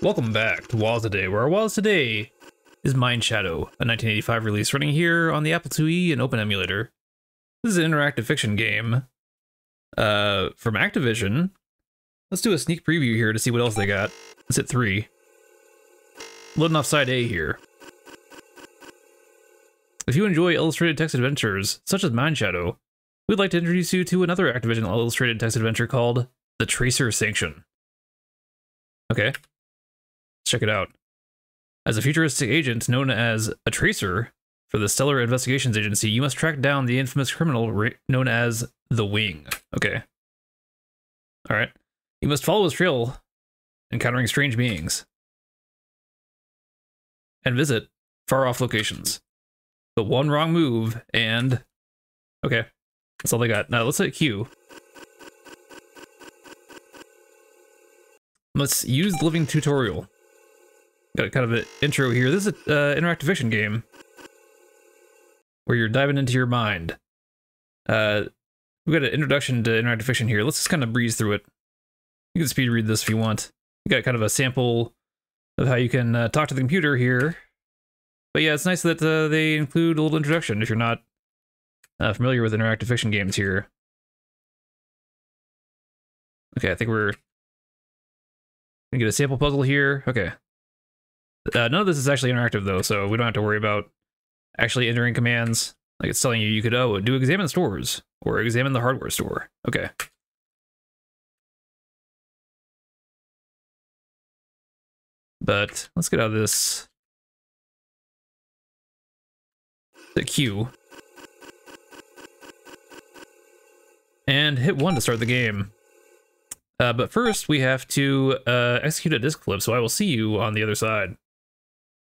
Welcome back to Walls Today, where our Walls Today is Mindshadow, a 1985 release running here on the Apple IIe and Open Emulator. This is an interactive fiction game from Activision. Let's do a sneak preview here to see what else they got. Let's hit 3. Loading off side A here. If you enjoy illustrated text adventures, such as Mindshadow, we'd like to introduce you to another Activision illustrated text adventure called The Tracer Sanction. Okay, let's check it out. As a futuristic agent known as a Tracer for the Stellar Investigations Agency, you must track down the infamous criminal known as the Wing. Okay. Alright. You must follow his trail, encountering strange beings. And visit far-off locations. But one wrong move, and... Okay, that's all they got. Now let's hit Q. Let's use the living tutorial. Got kind of an intro here. This is an interactive fiction game where you're diving into your mind. We've got an introduction to interactive fiction here. Let's just kind of breeze through it. You can speed read this if you want. You got kind of a sample of how you can talk to the computer here. But yeah, it's nice that they include a little introduction if you're not familiar with interactive fiction games here. Okay, I think we're gonna get a sample puzzle here. Okay. None of this is actually interactive though, so we don't have to worry about actually entering commands. Like it's telling you, you could, do examine stores, or examine the hardware store. Okay. But let's get out of this. The Q. And hit 1 to start the game. But first, we have to execute a disk flip, so I will see you on the other side.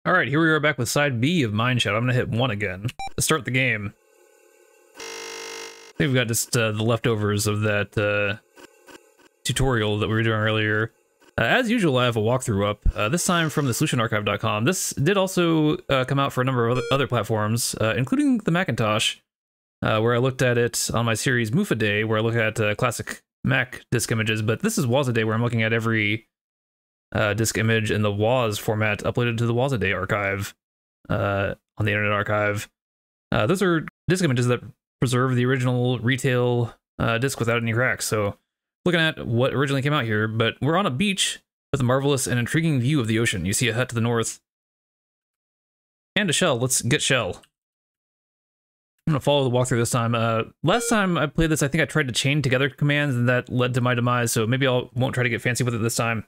Alright, here we are back with side B of Mindshadow. I'm going to hit 1 again to start the game. I think we've got just the leftovers of that tutorial that we were doing earlier. As usual, I have a walkthrough up, this time from the solutionarchive.com. This did also come out for a number of other platforms, including the Macintosh, where I looked at it on my series Mufa Day, where I look at classic Mac disk images, but this is Waza Day, where I'm looking at every disk image in the WAS format uploaded to the Waza Day archive on the Internet Archive. Those are disk images that preserve the original retail disk without any cracks, so looking at what originally came out here, but we're on a beach with a marvelous and intriguing view of the ocean. You see a hut to the north. And a shell. Let's get shell. I'm gonna follow the walkthrough this time. Last time I played this, I think I tried to chain together commands, and that led to my demise, so maybe I won't try to get fancy with it this time.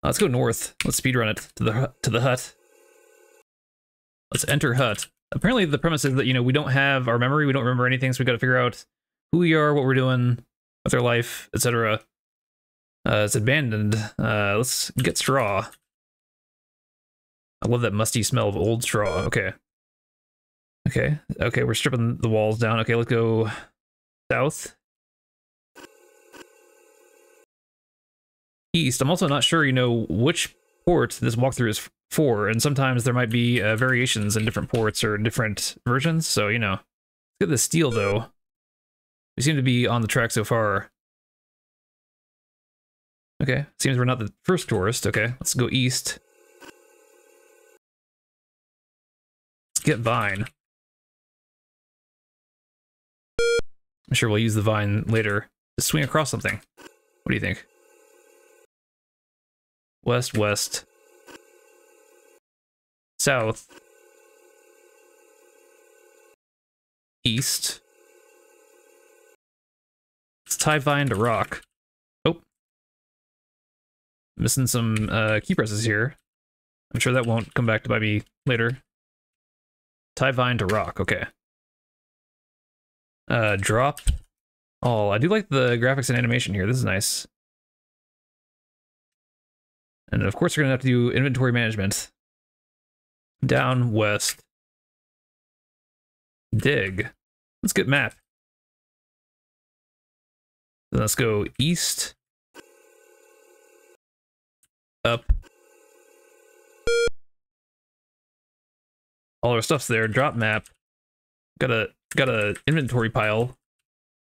Let's go north. Let's speedrun it to the hut. Let's enter hut. Apparently the premise is that, you know, we don't have our memory, we don't remember anything, so we gotta figure out who we are, what we're doing with our life, etc. It's abandoned. Let's get straw. I love that musty smell of old straw. Okay. Okay, we're stripping the walls down. Okay, let's go south. East. I'm also not sure, you know, which port this walkthrough is for, and sometimes there might be variations in different ports or different versions, so, you know. Let's get the steel, though. We seem to be on the track so far. Okay, seems we're not the first tourist. Okay, let's go east. Let's get vine. I'm sure we'll use the vine later to swing across something. What do you think? West, west. South. East. Let's tie vine to rock. Oh. Missing some key presses here. I'm sure that won't come back to bite me later. Tie vine to rock, okay. Drop all. I do like the graphics and animation here. This is nice. And of course, we're gonna have to do inventory management. Down, west. Dig. Let's get map. Then let's go east. Up. All our stuff's there. Drop map. Got a inventory pile,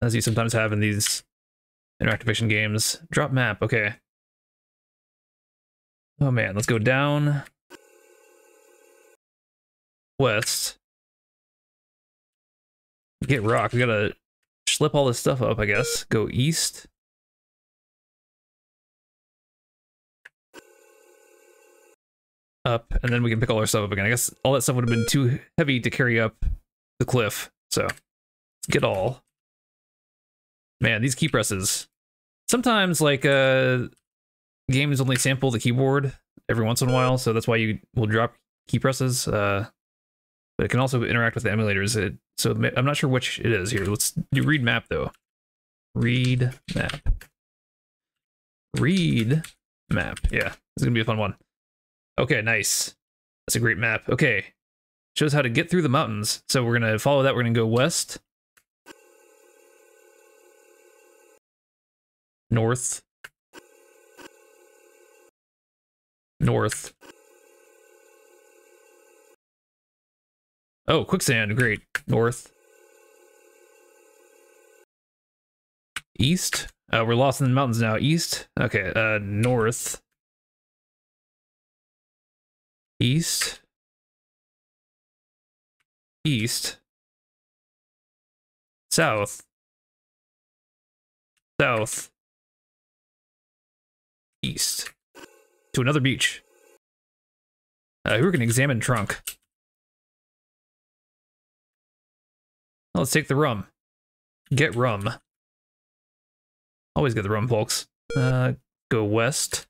as you sometimes have in these interactive fiction games. Drop map. Okay. Oh man, let's go down. West. Get rock. We gotta schlep all this stuff up, I guess. Go east. Up, and then we can pick all our stuff up again. I guess all that stuff would have been too heavy to carry up the cliff. So, let's get all. Man, these key presses. Sometimes, like, games only sample the keyboard every once in a while, so that's why you will drop key presses. But it can also interact with the emulators. So I'm not sure which it is here. Let's do read map, though. Read map. Read map. Yeah, this is going to be a fun one. Okay, nice. That's a great map. Okay. Shows how to get through the mountains. So we're going to follow that. We're going to go west. North. North. Oh, quicksand. Great. North. East. We're lost in the mountains now. East. Okay. North. East. East. South. South. East. To another beach. We're gonna examine trunk. Let's take the rum. Get rum. Always get the rum, folks. Go west.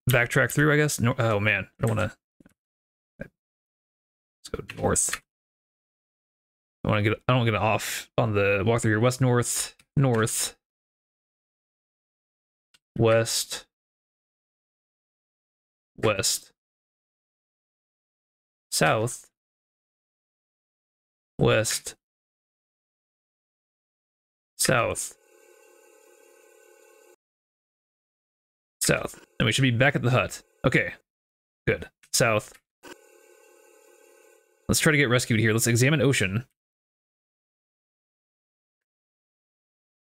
Backtrack through, I guess. No, oh man, I don't want to. Let's go north. I don't want to get off on the walk through here. West, north, north, west, west, south, west, south, south. And we should be back at the hut. Okay, good. South. Let's try to get rescued here. Let's examine ocean.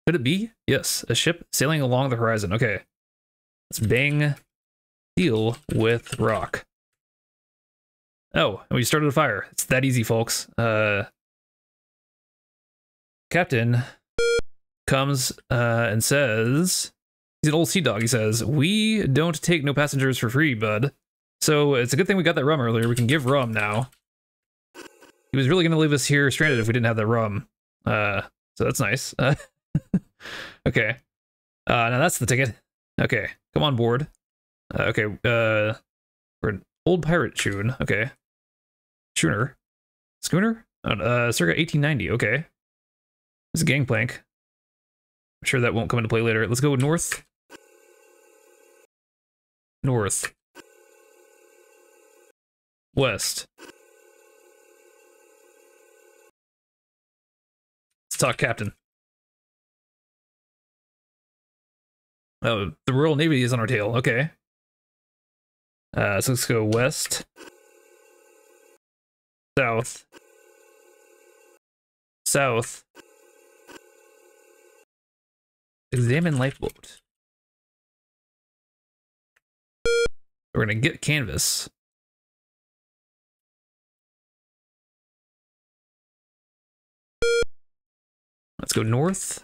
Could it be? Yes, a ship sailing along the horizon. Okay. Let's bang. Deal with rock. Oh, and we started a fire. It's that easy, folks. Captain comes and says, he's an old sea dog. He says, "We don't take no passengers for free, bud." So it's a good thing we got that rum earlier. We can give rum now. He was really going to leave us here stranded if we didn't have that rum. So that's nice. Okay. Now that's the ticket. Okay. Come on board. Okay. We're an old pirate schooner. Okay. Schooner. Schooner? Circa 1890. Okay. It's a gangplank. I'm sure that won't come into play later. Let's go north. North. West. Let's talk, Captain. Oh, the Royal Navy is on our tail. Okay. So let's go west. South. South. Examine lifeboat. We're gonna get canvas. Let's go north.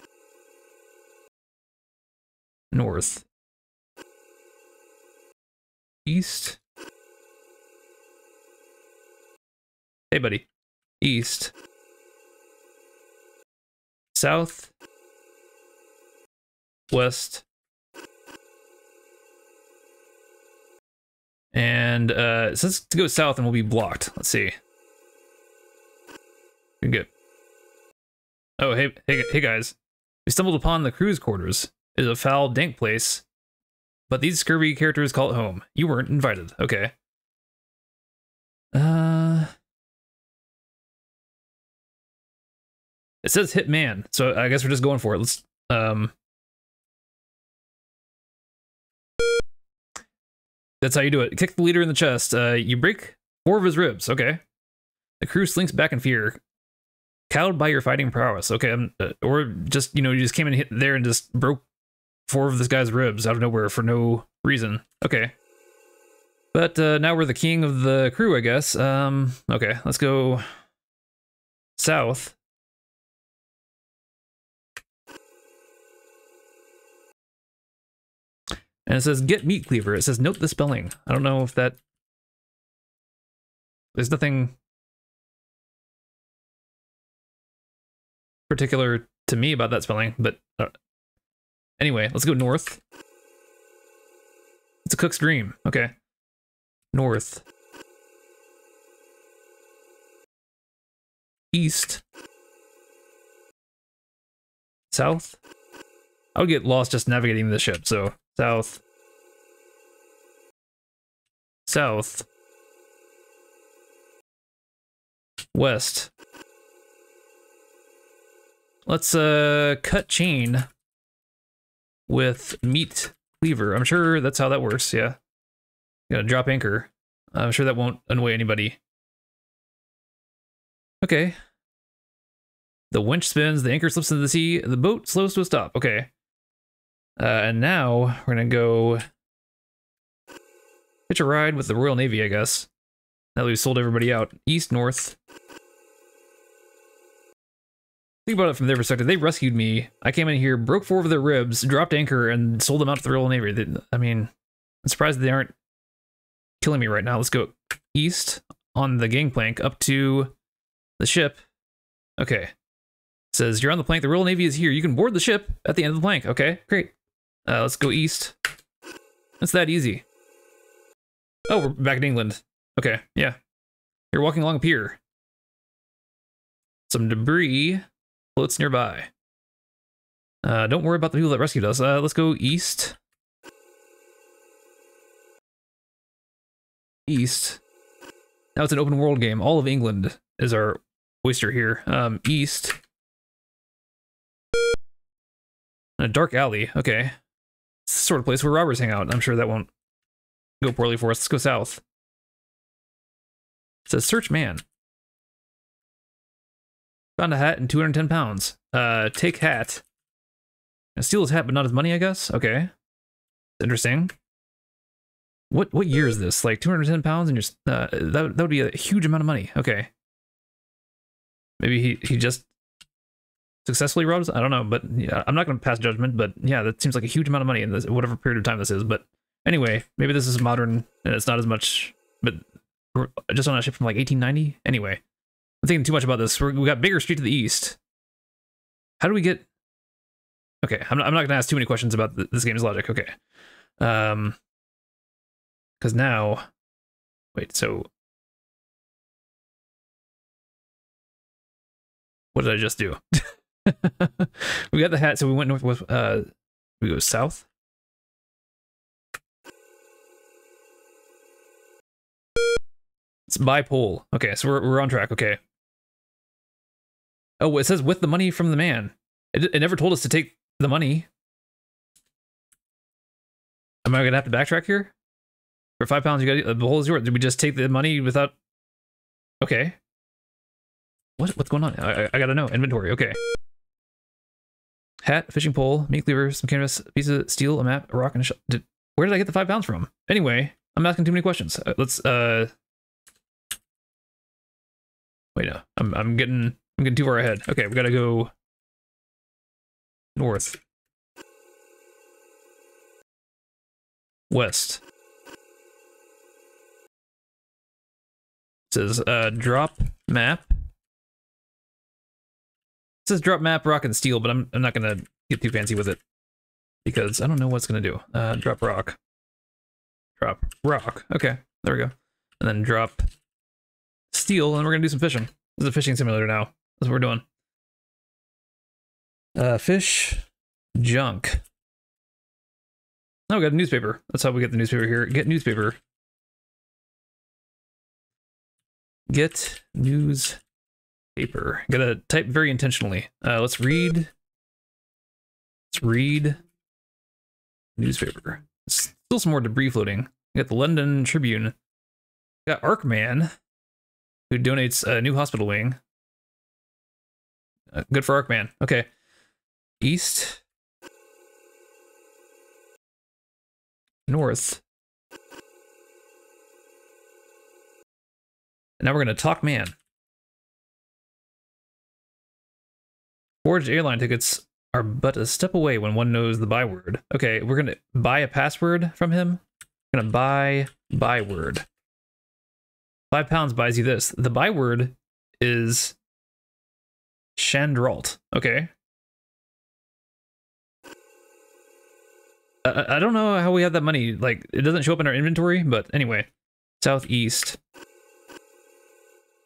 North. East. Hey, buddy. East. South. West. And it says to go south and we'll be blocked. Let's see. You're good. Oh, hey guys. We stumbled upon the crew's quarters. It is a foul, dank place, but these scurvy characters call it home. You weren't invited. Okay. It says hit man, so I guess we're just going for it. Let's that's how you do it. Kick the leader in the chest. You break 4 of his ribs. Okay. The crew slinks back in fear. Cowed by your fighting prowess. Okay, or just, you just came in hit there and just broke 4 of this guy's ribs out of nowhere for no reason. Okay. But now we're the king of the crew, I guess. Okay, let's go south. And it says get meat cleaver. It says note the spelling. I don't know if that... There's nothing particular to me about that spelling, but anyway, let's go north. It's a cook's dream. Okay. North. East. South. I would get lost just navigating the ship, so south. South. West. Let's cut chain with meat cleaver. I'm sure that's how that works, yeah. Gotta drop anchor. I'm sure that won't annoy anybody. Okay. The winch spins, the anchor slips into the sea, the boat slows to a stop. Okay. And now we're gonna go hitch a ride with the Royal Navy, I guess. Now that we've sold everybody out. East, north. Think about it from their perspective. They rescued me. I came in here, broke 4 of their ribs, dropped anchor, and sold them out to the Royal Navy. I mean, I'm surprised they aren't killing me right now. Let's go east on the gangplank up to the ship. Okay. It says, you're on the plank. The Royal Navy is here. You can board the ship at the end of the plank. Okay, great. Let's go east. It's that easy. Oh, we're back in England. Okay, yeah. You're walking along a pier. Some debris floats nearby. Don't worry about the people that rescued us. Let's go east. East. Now it's an open world game. All of England is our oyster here. East. A dark alley. Okay. It's the sort of place where robbers hang out. I'm sure that won't go poorly for us. Let's go south. It says search man. Found a hat and 210 pounds. Take hat. Steal his hat, but not his money, I guess? Okay. Interesting. What year is this? Like 210 pounds and you're that would be a huge amount of money. Okay. Maybe he just successfully robbed us? I don't know, but yeah, I'm not going to pass judgment, but yeah, that seems like a huge amount of money in this, whatever period of time this is. But anyway, maybe this is modern and it's not as much, but we're just on a ship from like 1890? Anyway, I'm thinking too much about this. We got Bigger Street to the east. How do we get... Okay, I'm not going to ask too many questions about this game's logic. Okay. Because now... Wait, so... What did I just do? We got the hat, so we went north with... we go south? It's bipole. Okay, so we're on track. Okay. Oh, it says with the money from the man. It never told us to take the money. Am I gonna have to backtrack here? For 5 pounds, you got the hole is yours. Did we just take the money without? Okay. What's going on? I gotta know. Inventory. Okay. Hat, fishing pole, meat cleaver, some canvas, a piece of steel, a map, a rock, and a shell. Where did I get the 5 pounds from? Anyway, I'm asking too many questions. Let's wait, no. I'm getting too far ahead. Okay, we gotta go north. West. It says drop map. It says drop map, rock, and steel, but I'm not gonna get too fancy with it because I don't know what's gonna do. Drop rock. Drop rock. Okay, there we go. And then drop steel, and we're gonna do some fishing. This is a fishing simulator now. That's what we're doing. Fish junk. Oh, we got a newspaper. That's how we get the newspaper here. Get newspaper. Get newspaper. Gotta type very intentionally. Let's read. Let's read newspaper. Still some more debris floating. We got the London Tribune. We got Arkman, who donates a new hospital wing. Good for Arcman. Okay. East. North. And now we're going to talk man. Forged airline tickets are but a step away when one knows the byword. Okay, we're going to buy a password from him. We're going to buy byword. £5 buys you this. The byword is Chandralt. Okay. I don't know how we have that money. Like, it doesn't show up in our inventory, but anyway. Southeast. We're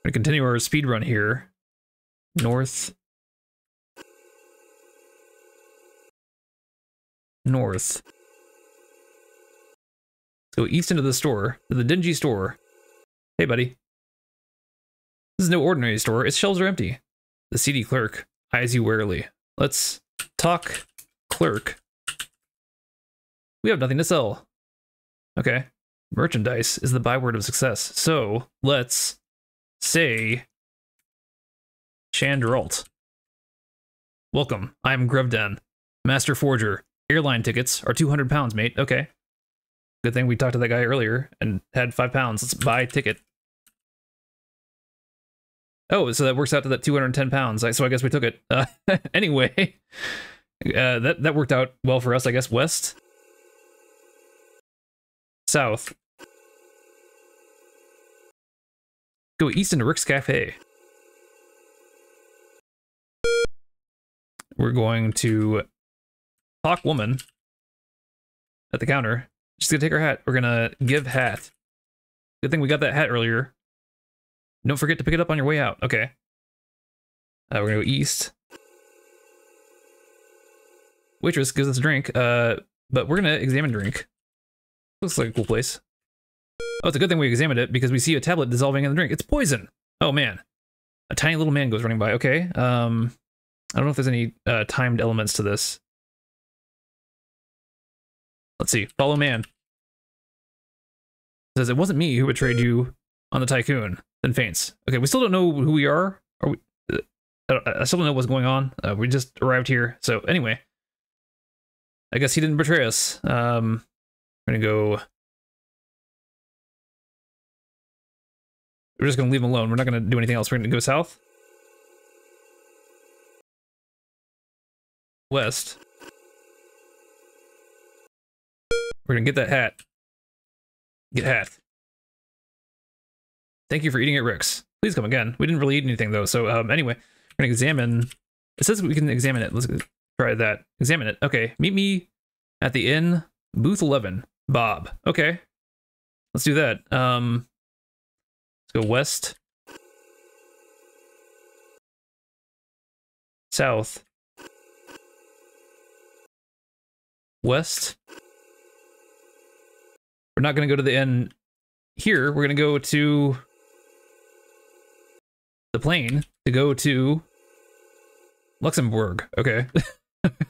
going to continue our speed run here. North. North. Let's go east into the store, to the dingy store. Hey, buddy. This is no ordinary store. Its shelves are empty. The seedy clerk eyes you warily. Let's talk clerk. We have nothing to sell. Okay. Merchandise is the byword of success. So let's say Chandralt. Welcome. I'm Grevden, Master Forger. Airline tickets are £200, mate. Okay. Good thing we talked to that guy earlier and had £5. Let's buy ticket. Oh, so that works out to that £210. So I guess we took it. Anyway, that worked out well for us, I guess. West. South. Go east into Rick's Cafe. We're going to talk woman at the counter. She's gonna take her hat. We're gonna give hat. Good thing we got that hat earlier. Don't forget to pick it up on your way out. Okay. We're gonna go east. Waitress gives us a drink, but we're gonna examine drink. Looks like a cool place. Oh, it's a good thing we examined it because we see a tablet dissolving in the drink. It's poison. Oh man. A tiny little man goes running by. Okay. I don't know if there's any timed elements to this. Let's see. Follow man. It says it wasn't me who betrayed you on the Tycoon. Then faints. Okay, we still don't know who we are. Are we? I still don't know what's going on. We just arrived here. So anyway, I guess he didn't betray us. We're gonna go. We're just gonna leave him alone. We're not gonna do anything else. We're gonna go south. West. We're gonna get that hat. Get hat. Thank you for eating at Rick's. Please come again. We didn't really eat anything though, so anyway, we're gonna examine. It says we can examine it. Let's try that. Examine it. Okay, meet me at the inn, booth 11. Bob. Okay, let's do that. Let's go west, south, west. We're not going to go to the inn here. We're going to go to the plane to go to Luxembourg. Okay.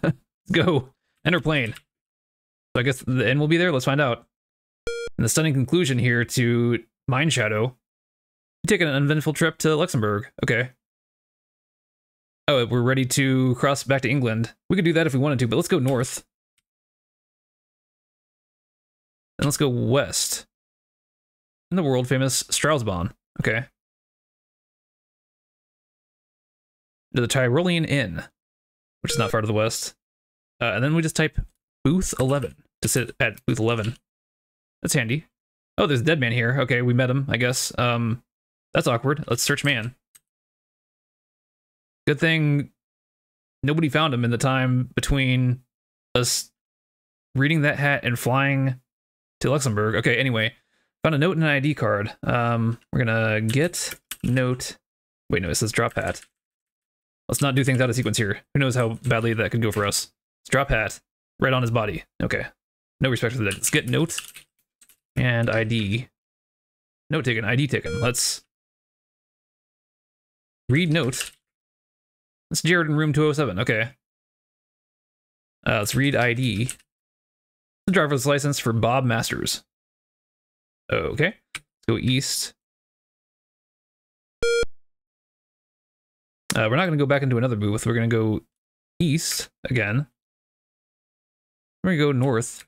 Let's go. Enter plane. So I guess the inn will be there. Let's find out. And the stunning conclusion here to Mindshadow. You take an uneventful trip to Luxembourg. Okay. Oh, we're ready to cross back to England. We could do that if we wanted to, but let's go north. And let's go west. In the world famous Straussbahn. Okay. To the Tyrolean Inn, which is not far to the west. And then we just type booth 11 to sit at booth 11. That's handy. Oh, there's a dead man here. Okay, we met him, I guess. That's awkward. Let's search man. Good thing nobody found him in the time between us reading that hat and flying to Luxembourg. Okay, anyway, found a note and an ID card. We're gonna get note. Wait, no, it says drop hat. Let's not do things out of sequence here. Who knows how badly that could go for us. Let's drop hat right on his body. Okay, no respect for the dead. Let's get note and ID. Note taken, ID taken. Let's read note. That's Jared in room 207. Okay. Let's read ID. The driver's license for Bob Masters. Okay. Let's go east. We're not going to go back into another booth. We're going to go east again. We're going to go north.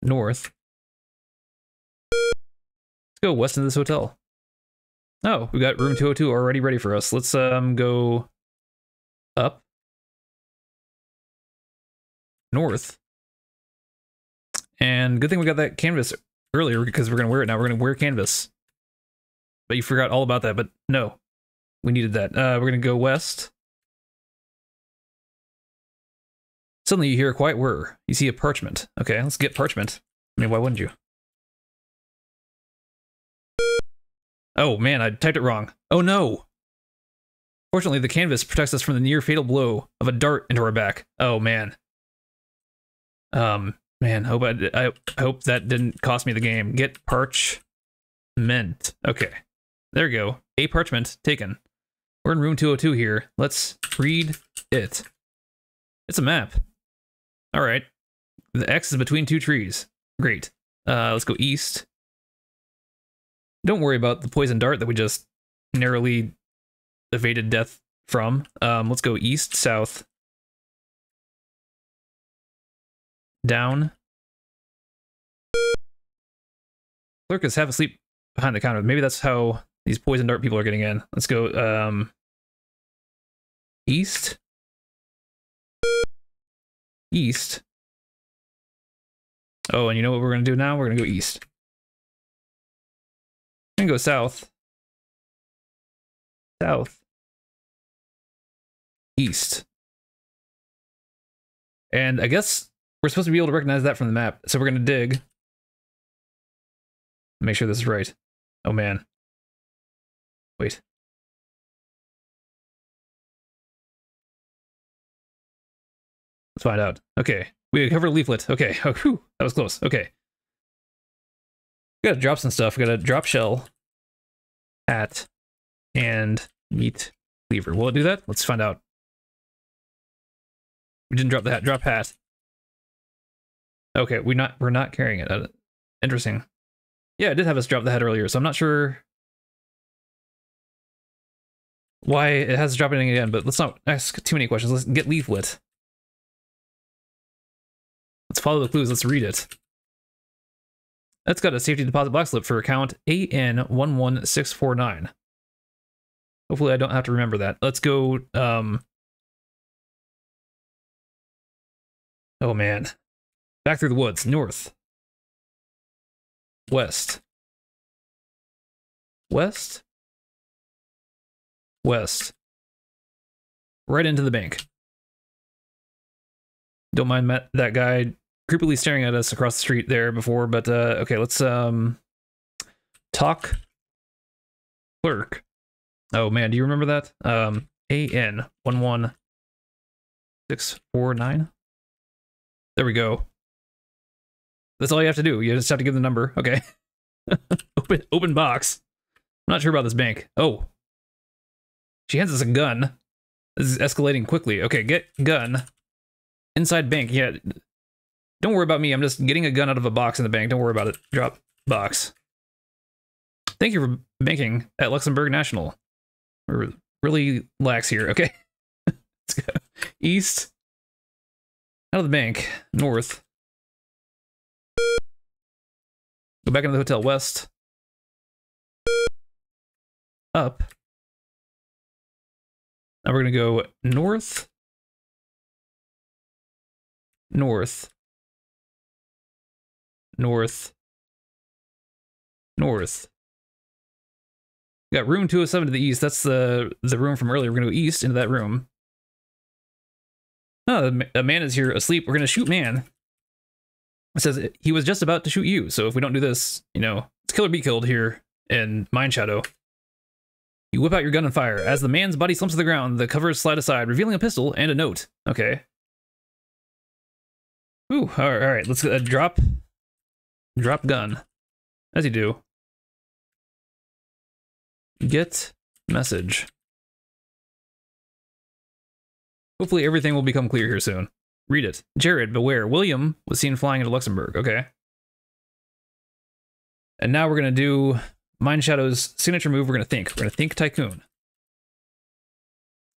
North. Let's go west into this hotel. Oh, we got room 202 already ready for us. Let's go up. North. And good thing we got that canvas earlier because we're going to wear it now. We're going to wear canvas. But you forgot all about that, but no. We needed that. We're going to go west. Suddenly you hear a quiet whir. You see a parchment. Okay, let's get parchment. I mean, why wouldn't you? Oh man, I typed it wrong. Oh no! Fortunately, the canvas protects us from the near fatal blow of a dart into our back. Oh man. Man, I hope that didn't cost me the game. Get parchment. Okay, there we go. A parchment taken. We're in room 202 here. Let's read it. It's a map. All right. The X is between two trees. Great. Let's go east. Don't worry about the poison dart that we just narrowly evaded death from. Let's go east, south, down. Clerk is half asleep behind the counter. Maybe that's how these poison dart people are getting in. Let's go east. East. Oh, and you know what we're going to do now? We're going to go east. We're going to go south. South. East. And I guess we're supposed to be able to recognize that from the map. So we're going to dig. Make sure this is right. Oh, man. Wait. Let's find out. Okay. We covered a leaflet. Okay. Oh, whew. That was close. Okay. We gotta drop some stuff. We gotta drop shell, hat, and meat cleaver. Will it do that? Let's find out. We didn't drop the hat. Drop hat. Okay, we're not carrying it. Interesting. Yeah, it did have us drop the hat earlier, so I'm not sure why it has to drop it again, but let's not ask too many questions. Let's get leaflet. Let's follow the clues. Let's read it. That's got a safety deposit box slip for account AN11649. Hopefully I don't have to remember that. Let's go, oh man. Back through the woods. North. West. West. West. Right into the bank. Don't mind that guy creepily staring at us across the street there before, but okay, let's talk clerk. Oh man, do you remember that? AN11649. There we go. That's all you have to do. You just have to give the number. Okay. open box. I'm not sure about this bank. Oh. She hands us a gun. This is escalating quickly. Okay, get gun. Inside bank. Yeah. Don't worry about me. I'm just getting a gun out of a box in the bank. Don't worry about it. Drop box. Thank you for banking at Luxembourg National. We're really lax here. Okay. Let's go. East. Out of the bank. North. Go back into the hotel. West. Up. Now we're going to go north. North. North. North. We got room 207 to the east. That's the room from earlier. We're going to go east into that room. Oh, a man is here asleep. We're going to shoot man. It says he was just about to shoot you. So if we don't do this, you know, it's kill or be killed here in Mindshadow. You whip out your gun and fire. As the man's body slumps to the ground, the covers slide aside, revealing a pistol and a note. Okay. Ooh, all right. Let's drop gun. As you do. Get message. Hopefully everything will become clear here soon. Read it. Jared, beware. William was seen flying into Luxembourg. Okay. And now we're going to do Mindshadow's signature move. We're going to think. We're going to think tycoon.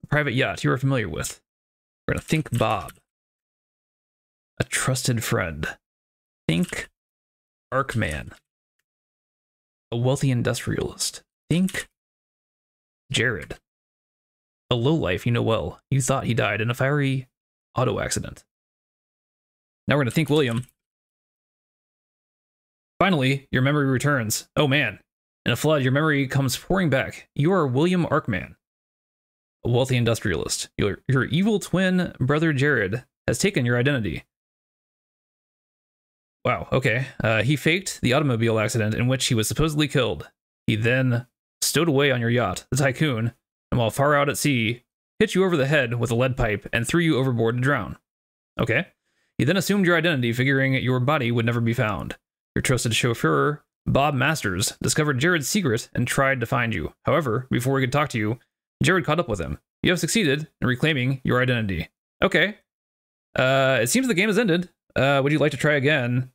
private yacht you are familiar with. We're going to think Bob. A trusted friend. Think Arkman. A wealthy industrialist. Think Jared. A lowlife you know well. You thought he died in a fiery auto accident. Now we're going to think William. Finally, your memory returns. Oh man. In a flood, your memory comes pouring back. You are William Arkman, a wealthy industrialist. Your evil twin brother Jared has taken your identity. Wow, okay. He faked the automobile accident in which he was supposedly killed. He then stowed away on your yacht, the Tycoon, and while far out at sea, hit you over the head with a lead pipe and threw you overboard to drown. Okay. He then assumed your identity, figuring your body would never be found. Your trusted chauffeur, Bob Masters, discovered Jared's secret and tried to find you. However, before he could talk to you, Jared caught up with him. You have succeeded in reclaiming your identity. Okay. It seems the game has ended. Would you like to try again?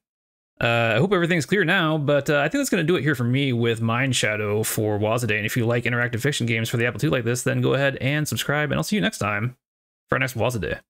I hope everything's clear now, but I think that's going to do it here for me with Mindshadow for Wazaday. And if you like interactive fiction games for the Apple II like this, then go ahead and subscribe, and I'll see you next time for our next Wazaday.